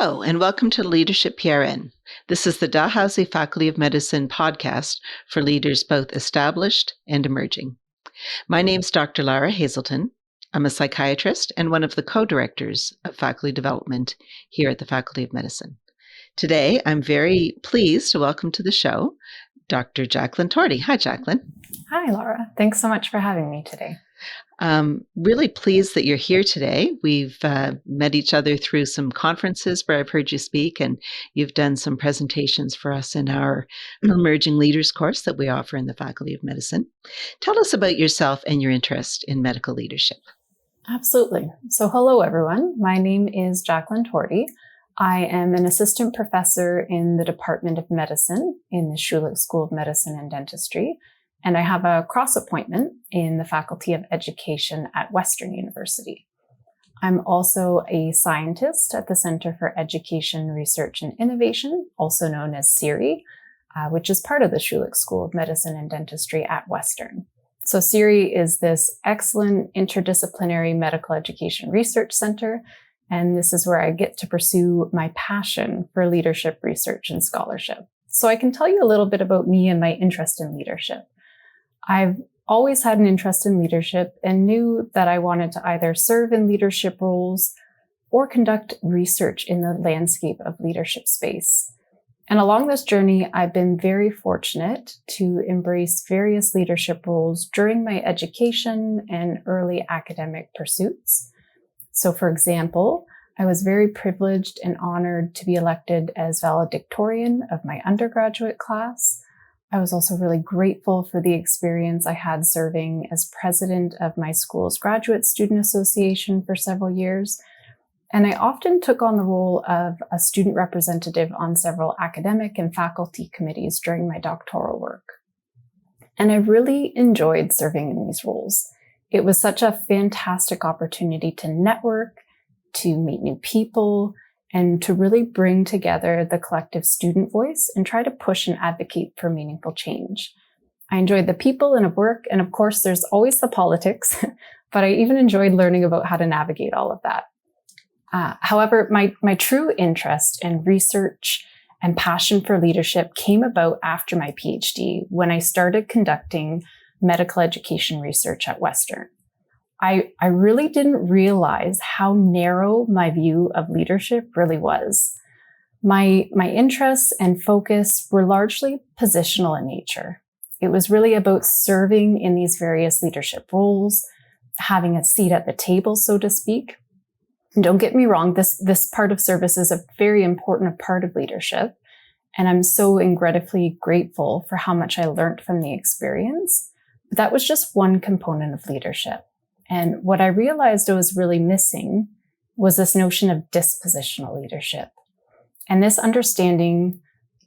Hello, and welcome to Leadership PRN. This is the Dalhousie Faculty of Medicine podcast for leaders both established and emerging. My name is Dr. Lara Hazelton. I'm a psychiatrist and one of the co-directors of faculty development here at the Faculty of Medicine. Today, I'm very pleased to welcome to the show Dr. Jacqueline Torti. Hi, Jacqueline. Hi, Laura. Thanks so much for having me today. Really pleased that you're here today. We've met each other through some conferences where I've heard you speak, and you've done some presentations for us in our Emerging Leaders course that we offer in the Faculty of Medicine. Tell us about yourself and your interest in medical leadership. Absolutely. So hello, everyone. My name is Jacqueline Torti. I am an assistant professor in the Department of Medicine in the Schulich School of Medicine and Dentistry. And I have a cross appointment in the Faculty of Education at Western University. I'm also a scientist at the Center for Education, Research, and Innovation, also known as CERI, which is part of the Schulich School of Medicine and Dentistry at Western. So CERI is this excellent interdisciplinary medical education research center, and this is where I get to pursue my passion for leadership research and scholarship. So I can tell you a little bit about me and my interest in leadership. I've always had an interest in leadership and knew that I wanted to either serve in leadership roles or conduct research in the landscape of leadership space. And along this journey, I've been very fortunate to embrace various leadership roles during my education and early academic pursuits. So for example, I was very privileged and honored to be elected as valedictorian of my undergraduate class. I was also really grateful for the experience I had serving as president of my school's graduate student association for several years. And I often took on the role of a student representative on several academic and faculty committees during my doctoral work. And I really enjoyed serving in these roles. It was such a fantastic opportunity to network, to meet new people, and to really bring together the collective student voice and try to push and advocate for meaningful change. I enjoyed the people and work, and of course, there's always the politics, but I even enjoyed learning about how to navigate all of that. However, my true interest in research and passion for leadership came about after my PhD when I started conducting medical education research at Western. I really didn't realize how narrow my view of leadership really was. My interests and focus were largely positional in nature. It was really about serving in these various leadership roles, having a seat at the table, so to speak. And don't get me wrong, this part of service is a very important part of leadership. And I'm so incredibly grateful for how much I learned from the experience. But that was just one component of leadership. And what I realized I was really missing was this notion of dispositional leadership. And this understanding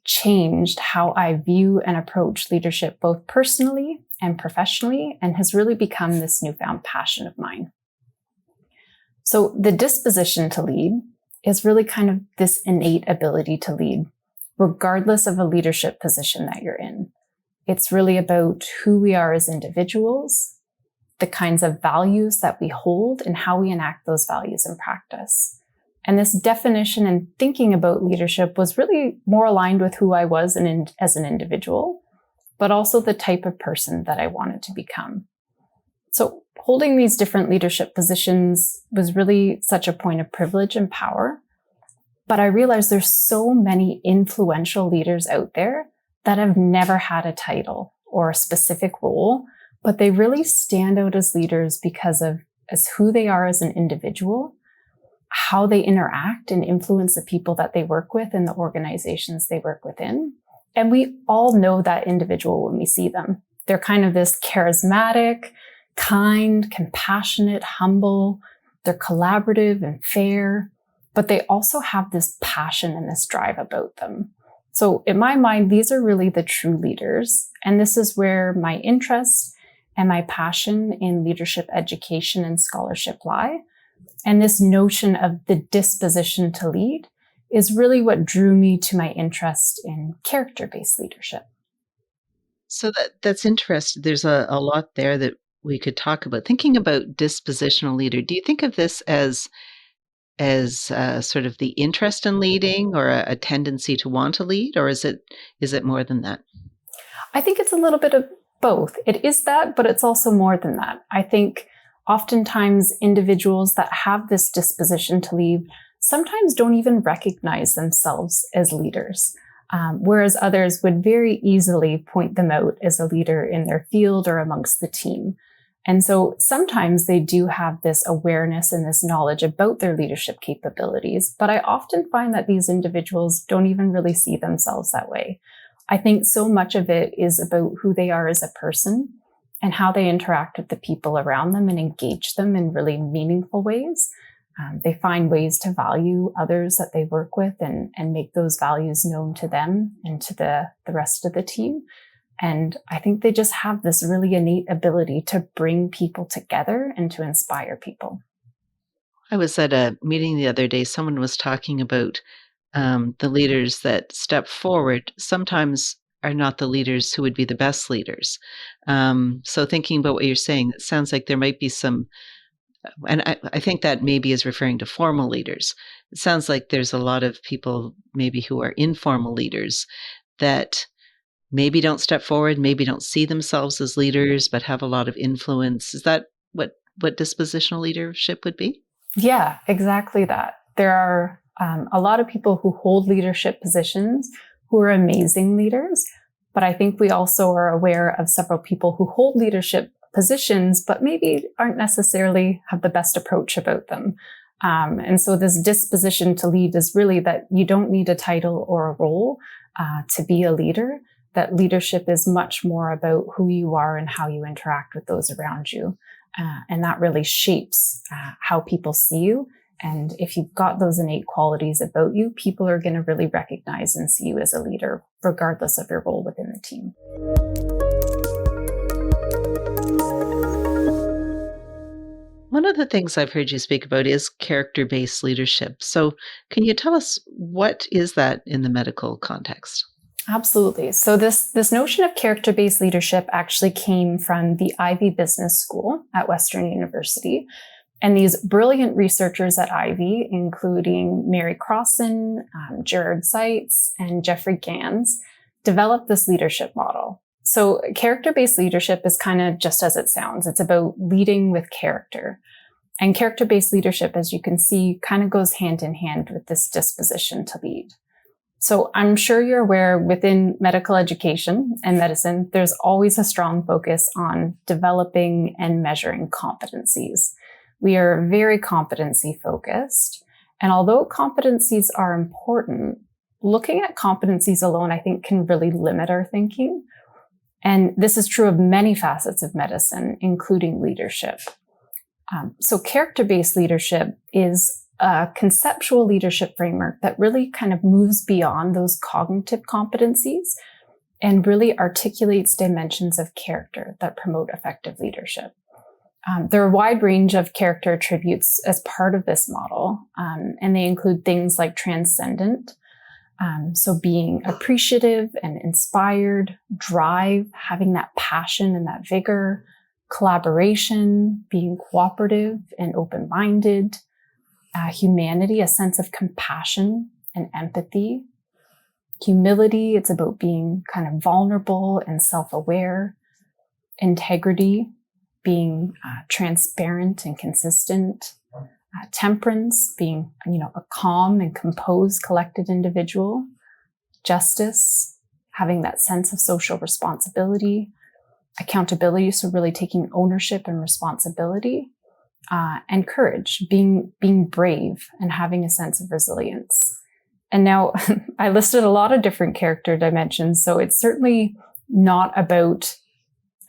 changed how I view and approach leadership both personally and professionally, and has really become this newfound passion of mine. So the disposition to lead is really kind of this innate ability to lead, regardless of a leadership position that you're in. It's really about who we are as individuals, the kinds of values that we hold, and how we enact those values in practice. And this definition and thinking about leadership was really more aligned with who I was as an individual, but also the type of person that I wanted to become. So holding these different leadership positions was really such a point of privilege and power. But I realized there's so many influential leaders out there that have never had a title or a specific role, but they really stand out as leaders because of as who they are as an individual, how they interact and influence the people that they work with and the organizations they work within. And we all know that individual when we see them. They're kind of this charismatic, kind, compassionate, humble. They're collaborative and fair, but they also have this passion and this drive about them. So in my mind, these are really the true leaders. And this is where my interest and my passion in leadership education and scholarship lie. And this notion of the disposition to lead is really what drew me to my interest in character-based leadership. So that's interesting. There's a lot there that we could talk about. Thinking about dispositional leader, do you think of this as as sort of the interest in leading or a tendency to want to lead, or is it more than that? I think it's a little bit of both. It is that, but it's also more than that. I think oftentimes individuals that have this disposition to lead sometimes don't even recognize themselves as leaders, whereas others would very easily point them out as a leader in their field or amongst the team. And so sometimes they do have this awareness and this knowledge about their leadership capabilities, but I often find that these individuals don't even really see themselves that way. I think so much of it is about who they are as a person and how they interact with the people around them and engage them in really meaningful ways. They find ways to value others that they work with and make those values known to them and to the rest of the team. And I think they just have this really innate ability to bring people together and to inspire people. I was at a meeting the other day. Someone was talking about the leaders that step forward sometimes are not the leaders who would be the best leaders. So thinking about what you're saying, it sounds like there might be some, and I think that maybe is referring to formal leaders. It sounds like there's a lot of people maybe who are informal leaders that maybe don't step forward, maybe don't see themselves as leaders, but have a lot of influence. Is that what dispositional leadership would be? Yeah, exactly that. There are a lot of people who hold leadership positions who are amazing leaders, but I think we also are aware of several people who hold leadership positions, but maybe aren't necessarily have the best approach about them. And so this disposition to lead is really that you don't need a title or a role to be a leader. That leadership is much more about who you are and how you interact with those around you. And that really shapes how people see you. And if you've got those innate qualities about you, people are going to really recognize and see you as a leader, regardless of your role within the team. One of the things I've heard you speak about is character-based leadership. So can you tell us what is that in the medical context? Absolutely. So this notion of character-based leadership actually came from the Ivy Business School at Western University. And these brilliant researchers at Ivy, including Mary Crossan, Gerard Seitz, and Jeffrey Gans, developed this leadership model. So character-based leadership is kind of just as it sounds. It's about leading with character. And character-based leadership, as you can see, kind of goes hand in hand with this disposition to lead. So I'm sure you're aware within medical education and medicine, there's always a strong focus on developing and measuring competencies. We are very competency focused. And although competencies are important, looking at competencies alone, I think, can really limit our thinking. And this is true of many facets of medicine, including leadership. So character-based leadership is a conceptual leadership framework that really kind of moves beyond those cognitive competencies and really articulates dimensions of character that promote effective leadership. There are a wide range of character attributes as part of this model, and they include things like transcendent, so being appreciative and inspired, drive, having that passion and that vigor, collaboration, being cooperative and open-minded, humanity, a sense of compassion and empathy, humility, it's about being kind of vulnerable and self-aware, integrity, being transparent and consistent, temperance, being, a calm and composed, collected individual, justice, having that sense of social responsibility, accountability, so really taking ownership and responsibility, and courage, being brave and having a sense of resilience. And now I listed a lot of different character dimensions, so it's certainly not about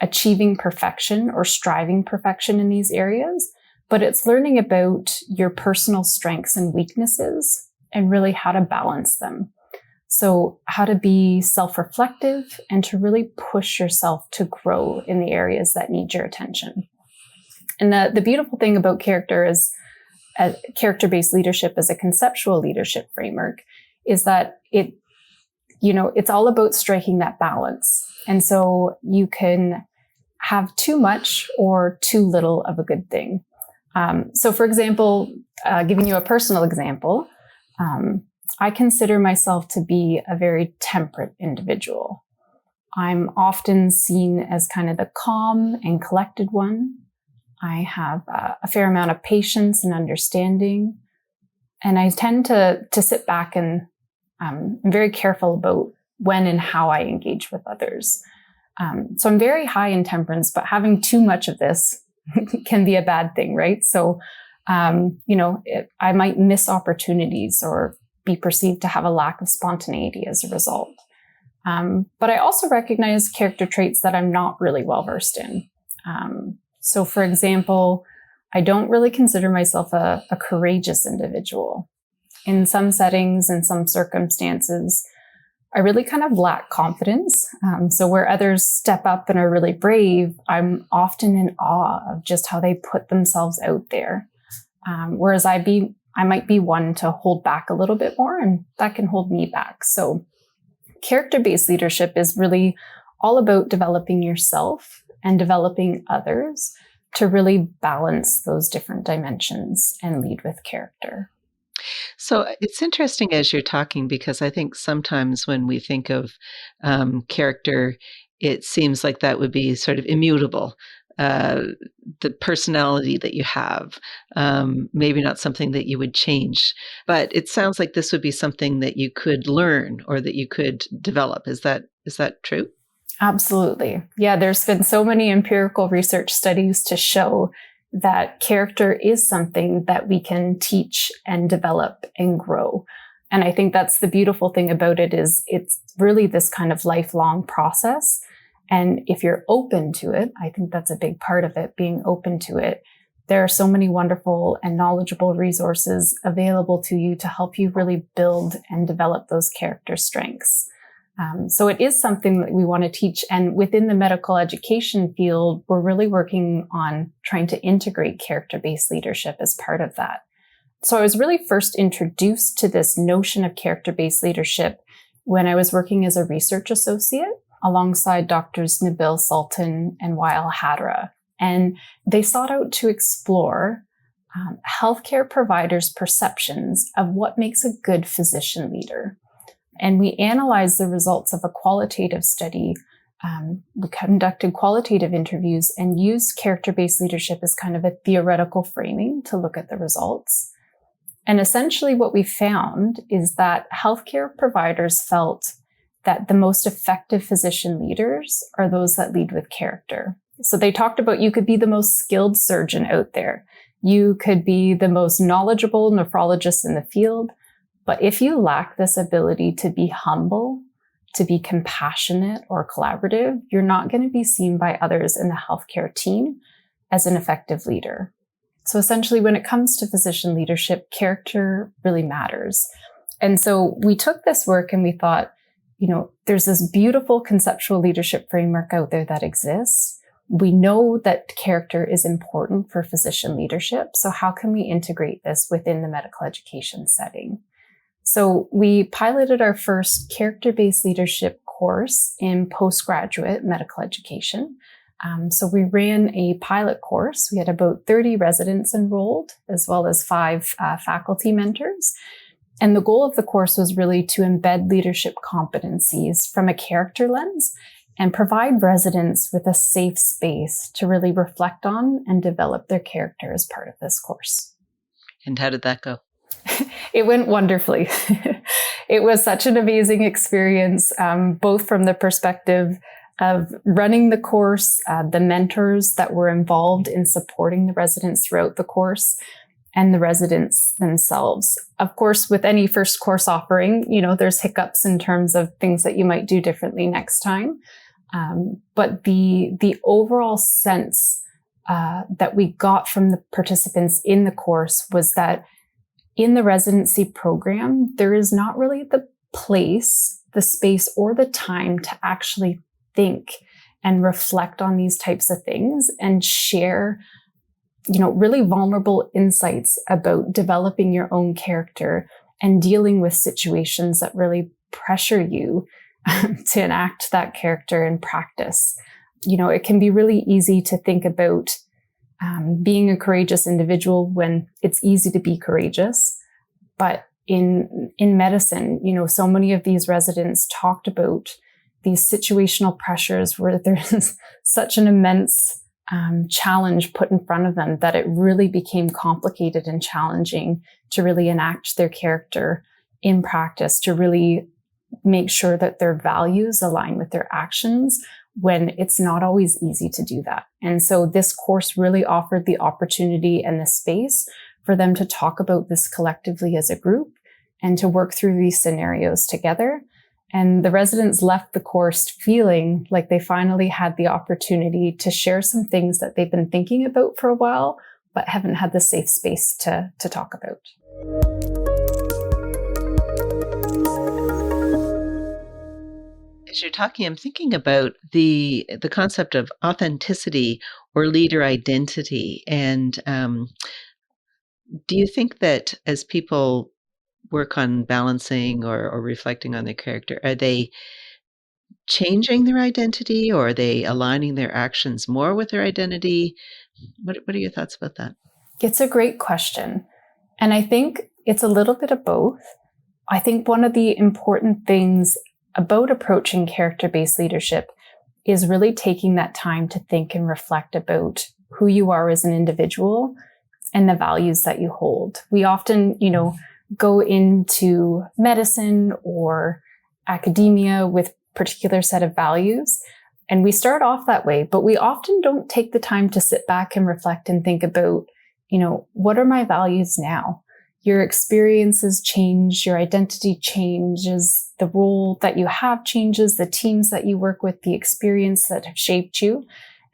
achieving perfection or striving perfection in these areas, but it's learning about your personal strengths and weaknesses and really how to balance them. So how to be self-reflective and to really push yourself to grow in the areas that need your attention. And the beautiful thing about character is character-based leadership as a conceptual leadership framework is that it's all about striking that balance. And so you can have too much or too little of a good thing. So for example, giving you a personal example, I consider myself to be a very temperate individual. I'm often seen as kind of the calm and collected one. I have a fair amount of patience and understanding, and I tend to sit back and I'm very careful about when and how I engage with others. So I'm very high in temperance, but having too much of this can be a bad thing, right? So, I might miss opportunities or be perceived to have a lack of spontaneity as a result. But I also recognize character traits that I'm not really well versed in. So for example, I don't really consider myself a courageous individual. In some settings, in some circumstances, I really kind of lack confidence. So where others step up and are really brave, I'm often in awe of just how they put themselves out there. Whereas I might be one to hold back a little bit more, and that can hold me back. So character-based leadership is really all about developing yourself and developing others to really balance those different dimensions and lead with character. So it's interesting as you're talking, because I think sometimes when we think of character, it seems like that would be sort of immutable. The personality that you have, maybe not something that you would change, but it sounds like this would be something that you could learn or that you could develop. Is that true? Absolutely. Yeah, there's been so many empirical research studies to show that character is something that we can teach and develop and grow. And I think that's the beautiful thing about it, is it's really this kind of lifelong process. And if you're open to it, I think that's a big part of it, being open to it. There are so many wonderful and knowledgeable resources available to you to help you really build and develop those character strengths. So it is something that we want to teach. And within the medical education field, we're really working on trying to integrate character-based leadership as part of that. So I was really first introduced to this notion of character-based leadership when I was working as a research associate alongside Doctors Nabil Sultan and Wael Hadra. And they sought out to explore healthcare providers' perceptions of what makes a good physician leader. And we analyzed the results of a qualitative study. We conducted qualitative interviews and used character-based leadership as kind of a theoretical framing to look at the results. And essentially what we found is that healthcare providers felt that the most effective physician leaders are those that lead with character. So they talked about you could be the most skilled surgeon out there. You could be the most knowledgeable nephrologist in the field. But if you lack this ability to be humble, to be compassionate or collaborative, you're not going to be seen by others in the healthcare team as an effective leader. So essentially, when it comes to physician leadership, character really matters. And so we took this work and we thought, there's this beautiful conceptual leadership framework out there that exists. We know that character is important for physician leadership. So how can we integrate this within the medical education setting? So we piloted our first character-based leadership course in postgraduate medical education. So we ran a pilot course. We had about 30 residents enrolled, as well as 5 faculty mentors. And the goal of the course was really to embed leadership competencies from a character lens and provide residents with a safe space to really reflect on and develop their character as part of this course. And how did that go? It went wonderfully. It was such an amazing experience, both from the perspective of running the course, the mentors that were involved in supporting the residents throughout the course, and the residents themselves. Of course, with any first course offering, there's hiccups in terms of things that you might do differently next time. But the overall sense that we got from the participants in the course was that in the residency program, there is not really the place, the space, or the time to actually think and reflect on these types of things and share, really vulnerable insights about developing your own character and dealing with situations that really pressure you to enact that character in practice. It can be really easy to think about being a courageous individual when it's easy to be courageous. But in medicine, so many of these residents talked about these situational pressures where there's such an immense challenge put in front of them that it really became complicated and challenging to really enact their character in practice, to really make sure that their values align with their actions when it's not always easy to do that. And so this course really offered the opportunity and the space for them to talk about this collectively as a group and to work through these scenarios together. And the residents left the course feeling like they finally had the opportunity to share some things that they've been thinking about for a while, but haven't had the safe space to talk about. As you're talking, I'm thinking about the concept of authenticity or leader identity. And do you think that as people work on balancing or reflecting on their character, are they changing their identity, or are they aligning their actions more with their identity? What are your thoughts about that? It's a great question. And I think it's a little bit of both. I think one of the important things about approaching character-based leadership is really taking that time to think and reflect about who you are as an individual and the values that you hold. We often, go into medicine or academia with a particular set of values, and we start off that way, but we often don't take the time to sit back and reflect and think about, what are my values now? Your experiences change, your identity changes, the role that you have changes, the teams that you work with, the experience that have shaped you.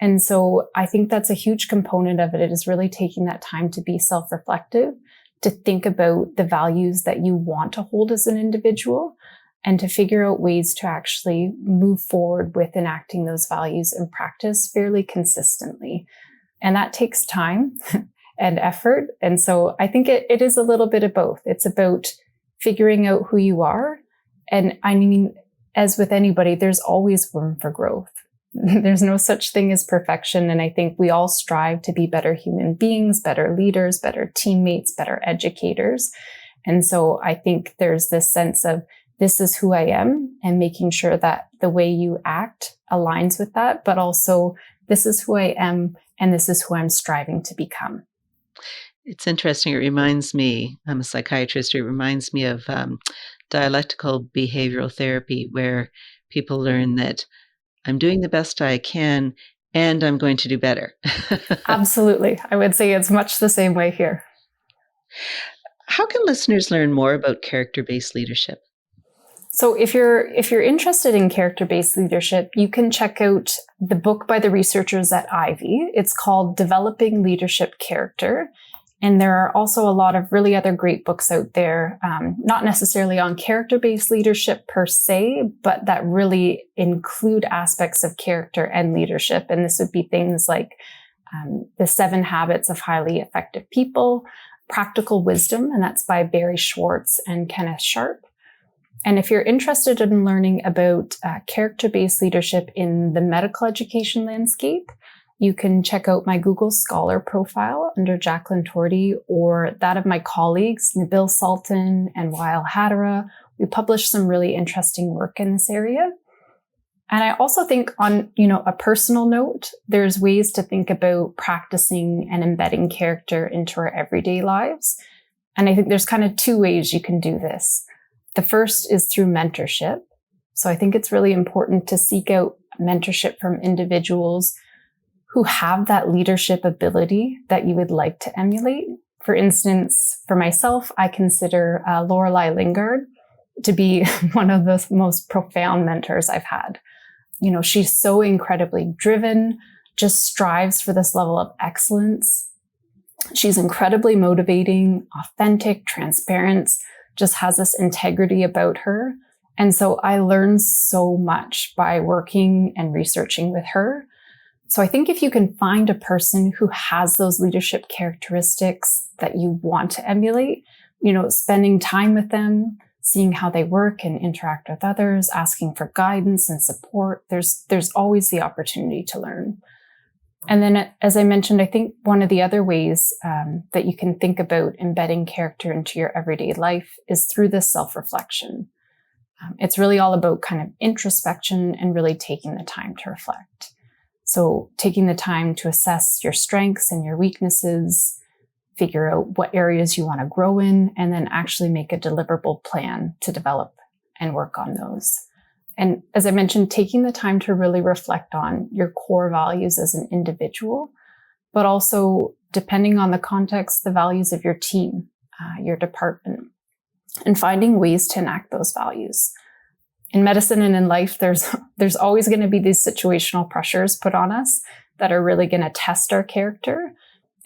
And so I think that's a huge component of it. It is really taking that time to be self-reflective, to think about the values that you want to hold as an individual, and to figure out ways to actually move forward with enacting those values in practice fairly consistently. And that takes time and effort. And so I think it is a little bit of both. It's about figuring out who you are. And I mean, as with anybody, there's always room for growth. There's no such thing as perfection. And I think we all strive to be better human beings, better leaders, better teammates, better educators. And so I think there's this sense of this is who I am, and making sure that the way you act aligns with that, but also this is who I am and this is who I'm striving to become. It's interesting. It reminds me, I'm a psychiatrist, it reminds me of dialectical behavioral therapy, where people learn that I'm doing the best I can and I'm going to do better. Absolutely. I would say it's much the same way here. How can listeners learn more about character-based leadership? So if you're interested in character-based leadership, you can check out the book by the researchers at Ivy. It's called Developing Leadership Character. And there are also a lot of really other great books out there, not necessarily on character-based leadership per se, but that really include aspects of character and leadership. And this would be things like The 7 Habits of Highly Effective People, Practical Wisdom, and that's by Barry Schwartz and Kenneth Sharp. And if you're interested in learning about character-based leadership in the medical education landscape, you can check out my Google Scholar profile under Jacqueline Torti, or that of my colleagues, Nabil Sultan and Wael Hadara. We publish some really interesting work in this area. And I also think on, a personal note, there's ways to think about practicing and embedding character into our everyday lives. And I think there's kind of 2 ways you can do this. The first is through mentorship. So I think it's really important to seek out mentorship from individuals who have that leadership ability that you would like to emulate. For instance, for myself, I consider Lorelei Lingard to be one of the most profound mentors I've had. She's so incredibly driven, just strives for this level of excellence. She's incredibly motivating, authentic, transparent, just has this integrity about her. And so I learned so much by working and researching with her. So I think if you can find a person who has those leadership characteristics that you want to emulate, spending time with them, seeing how they work and interact with others, asking for guidance and support, there's always the opportunity to learn. And then, as I mentioned, I think one of the other ways that you can think about embedding character into your everyday life is through this self-reflection. It's really all about kind of introspection and really taking the time to reflect. So taking the time to assess your strengths and your weaknesses, figure out what areas you want to grow in, and then actually make a deliverable plan to develop and work on those. And as I mentioned, taking the time to really reflect on your core values as an individual, but also, depending on the context, the values of your team, your department, and finding ways to enact those values. In medicine and in life, there's always going to be these situational pressures put on us that are really going to test our character.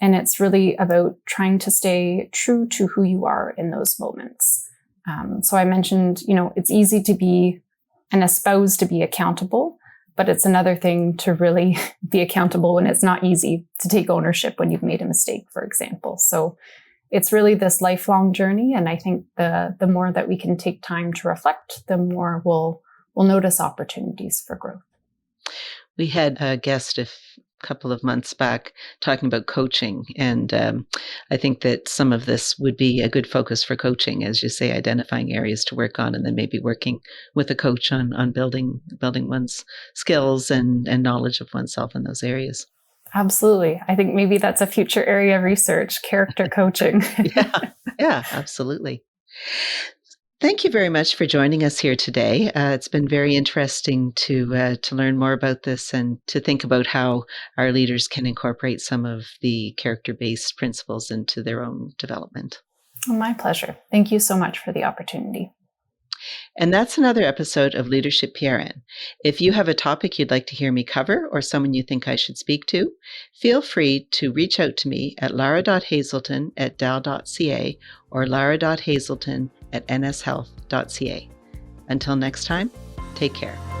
And it's really about trying to stay true to who you are in those moments. So I mentioned, it's easy to be and espouse to be accountable, but it's another thing to really be accountable when it's not easy to take ownership when you've made a mistake, for example. So it's really this lifelong journey. And I think the more that we can take time to reflect, the more we'll notice opportunities for growth. We had a guest a couple of months back talking about coaching. And I think that some of this would be a good focus for coaching, as you say, identifying areas to work on, and then maybe working with a coach on building one's skills and knowledge of oneself in those areas. Absolutely. I think maybe that's a future area of research, character coaching. Yeah, absolutely. Thank you very much for joining us here today. It's been very interesting to learn more about this and to think about how our leaders can incorporate some of the character-based principles into their own development. My pleasure. Thank you so much for the opportunity. And that's another episode of Leadership PRN. If you have a topic you'd like to hear me cover or someone you think I should speak to, feel free to reach out to me at lara.hazelton@dal.ca or lara.hazelton@nshealth.ca. Until next time, take care.